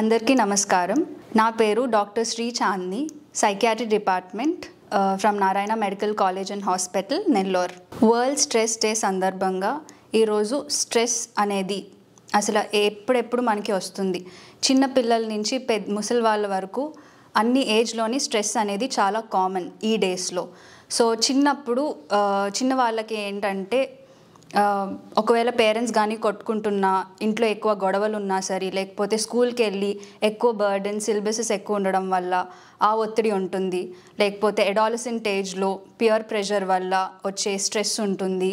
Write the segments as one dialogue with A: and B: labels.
A: అందరికీ నమస్కారం. నా పేరు doctor Shri Chandini, psychiatry department from Narayana medical college and hospital, Nellore. World stress day సందర్భంగా ఈరోజు స్ట్రెస్ అనేది అసలు ఎప్పుడెప్పుడు మనకి వస్తుంది. చిన్న పిల్లల నుంచి ముసలి వాళ్ళ వరకు అన్ని ఏజ్లోని స్ట్రెస్ అనేది చాలా కామన్ ఈ డేస్లో. సో చిన్నప్పుడు చిన్న వాళ్ళకి ఏంటంటే ఒకవేళ పేరెంట్స్ కానీ కొట్టుకుంటున్నా, ఇంట్లో ఎక్కువ గొడవలు ఉన్నా సరే, లేకపోతే స్కూల్కి వెళ్ళి ఎక్కువ బర్డెన్ సిలబసెస్ ఎక్కువ ఉండడం వల్ల ఆ ఒత్తిడి ఉంటుంది. లేకపోతే అడాలసెంట్ ఏజ్లో పియర్ ప్రెషర్ వల్ల వచ్చే స్ట్రెస్ ఉంటుంది.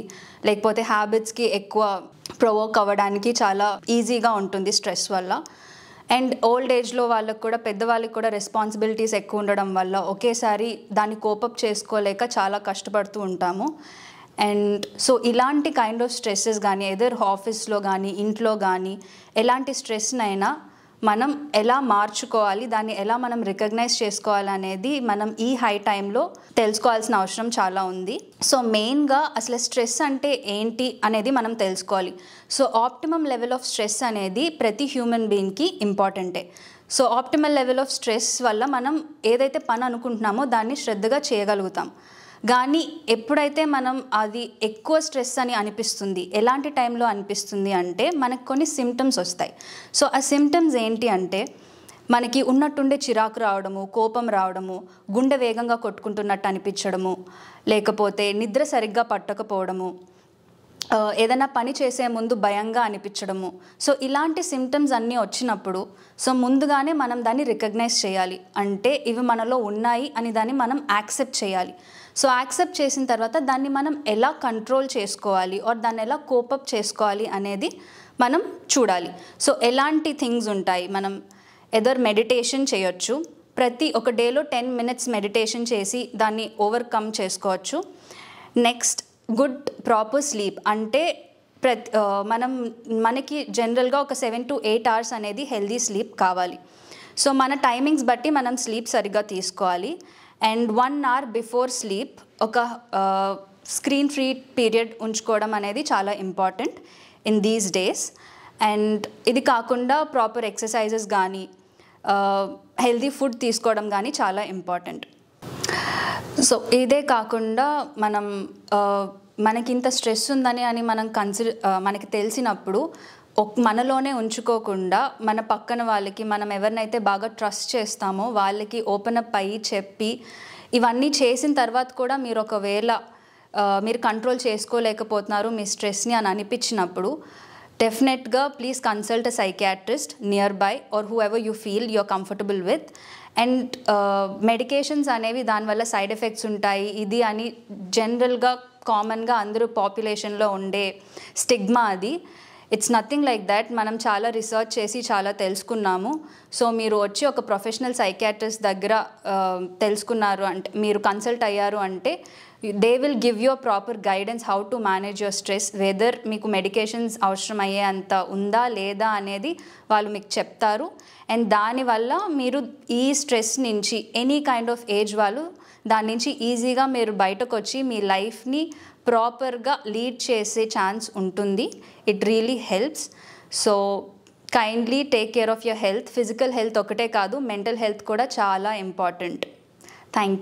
A: లేకపోతే హ్యాబిట్స్కి ఎక్కువ ప్రొవోక్ అవ్వడానికి చాలా ఈజీగా ఉంటుంది స్ట్రెస్ వల్ల. అండ్ ఓల్డ్ ఏజ్లో వాళ్ళకు కూడా, పెద్దవాళ్ళకి కూడా రెస్పాన్సిబిలిటీస్ ఎక్కువ ఉండడం వల్ల ఒకేసారి దాన్ని కోపప్ చేసుకోలేక చాలా కష్టపడుతూ ఉంటాము. అండ్ సో ఇలాంటి కైండ్ ఆఫ్ స్ట్రెస్సెస్ కానీ ఎదర్ ఆఫీస్లో కానీ ఇంట్లో కానీ ఎలాంటి స్ట్రెస్నైనా మనం ఎలా మార్చుకోవాలి, దాన్ని ఎలా మనం రికగ్నైజ్ చేసుకోవాలి అనేది మనం ఈ హై టైంలో తెలుసుకోవాల్సిన అవసరం చాలా ఉంది. సో మెయిన్గా అసలు స్ట్రెస్ అంటే ఏంటి అనేది మనం తెలుసుకోవాలి. So optimum level of stress అనేది ప్రతి హ్యూమన్ బీయింగ్కి ఇంపార్టెంటే. So optimal level of stress వల్ల మనం ఏదైతే పని అనుకుంటున్నామో దాన్ని శ్రద్ధగా చేయగలుగుతాం. కానీ ఎప్పుడైతే మనం అది ఎక్కువ స్ట్రెస్ అని అనిపిస్తుంది, ఎలాంటి టైంలో అనిపిస్తుంది అంటే మనకు కొన్ని సిమ్టమ్స్ వస్తాయి. సో ఆ సిమ్టమ్స్ ఏంటి అంటే మనకి ఉన్నట్టుండే చిరాకు రావడము, కోపం రావడము, గుండె వేగంగా కొట్టుకుంటున్నట్టు అనిపించడము, లేకపోతే నిద్ర సరిగ్గా పట్టకపోవడము, ఏదైనా పని చేసే ముందు భయంగా అనిపించడము. సో ఇలాంటి సిమ్టమ్స్ అన్నీ వచ్చినప్పుడు సో ముందుగానే మనం దాన్ని రికగ్నైజ్ చేయాలి. అంటే ఇవి మనలో ఉన్నాయి అని దాన్ని మనం యాక్సెప్ట్ చేయాలి. సో యాక్సెప్ట్ చేసిన తర్వాత దాన్ని మనం ఎలా కంట్రోల్ చేసుకోవాలి ఆర్ దాన్ని ఎలా కోపప్ చేసుకోవాలి అనేది మనం చూడాలి. సో ఎలాంటి థింగ్స్ ఉంటాయి, మనం ఎదర్ మెడిటేషన్ చేయొచ్చు. ప్రతి ఒక డేలో 10 minutes మెడిటేషన్ చేసి దాన్ని ఓవర్కమ్ చేసుకోవచ్చు. నెక్స్ట్ గుడ్ ప్రాపర్ స్లీప్, అంటే మనకి జనరల్గా ఒక 7 to 8 hours అనేది హెల్దీ స్లీప్ కావాలి. సో మన టైమింగ్స్ బట్టి మనం స్లీప్ సరిగ్గా తీసుకోవాలి. అండ్ 1 hour బిఫోర్ స్లీప్ ఒక స్క్రీన్ ఫ్రీ పీరియడ్ ఉంచుకోవడం అనేది చాలా important in these days. And ఇది కాకుండా ప్రాపర్ ఎక్సర్సైజెస్ కానీ హెల్దీ ఫుడ్ తీసుకోవడం కానీ చాలా ఇంపార్టెంట్. సో ఇదే కాకుండా మనకింత స్ట్రెస్ ఉందని అని మనకి తెలిసినప్పుడు మనలోనే ఉంచుకోకుండా మన పక్కన వాళ్ళకి, మనం ఎవరినైతే బాగా ట్రస్ట్ చేస్తామో వాళ్ళకి ఓపెన్ అప్ అయ్యి చెప్పి, ఇవన్నీ చేసిన తర్వాత కూడా మీరు ఒకవేళ మీరు కంట్రోల్ చేసుకోలేకపోతున్నారు మీ స్ట్రెస్ని అని అనిపించినప్పుడు డెఫినెట్గా please consult a psychiatrist nearby or whoever you feel you're comfortable with. And medications అనేవి దానివల్ల సైడ్ ఎఫెక్ట్స్ ఉంటాయి ఇది అని జనరల్గా కామన్గా అందరూ పాపులేషన్లో ఉండే స్టిగ్మా అది. It's nothing like that. మనం చాలా రీసెర్చ్ చేసి చాలా తెలుసుకున్నాము. సో మీరు వచ్చి ఒక ప్రొఫెషనల్ సైకియాట్రిస్ట్ దగ్గర తెలుసుకున్నారు అంటే, మీరు కన్సల్ట్ అయ్యారు అంటే they will give you proper guidance how to manage your stress, whether మీకు మెడికేషన్స్ అవసరం అయ్యే అంత ఉందా లేదా అనేది వాళ్ళు మీకు చెప్తారు. అండ్ దానివల్ల మీరు ఈ స్ట్రెస్ నుంచి ఎనీ కైండ్ ఆఫ్ ఏజ్ వాళ్ళు దాని నుంచి ఈజీగా మీరు బయటకు వచ్చి మీ లైఫ్ని ప్రాపర్గా లీడ్ చేసే ఛాన్స్ ఉంటుంది. It really helps. So kindly take care of your health. Physical health ఒకటే కాదు, మెంటల్ హెల్త్ కూడా చాలా ఇంపార్టెంట్. Thank you.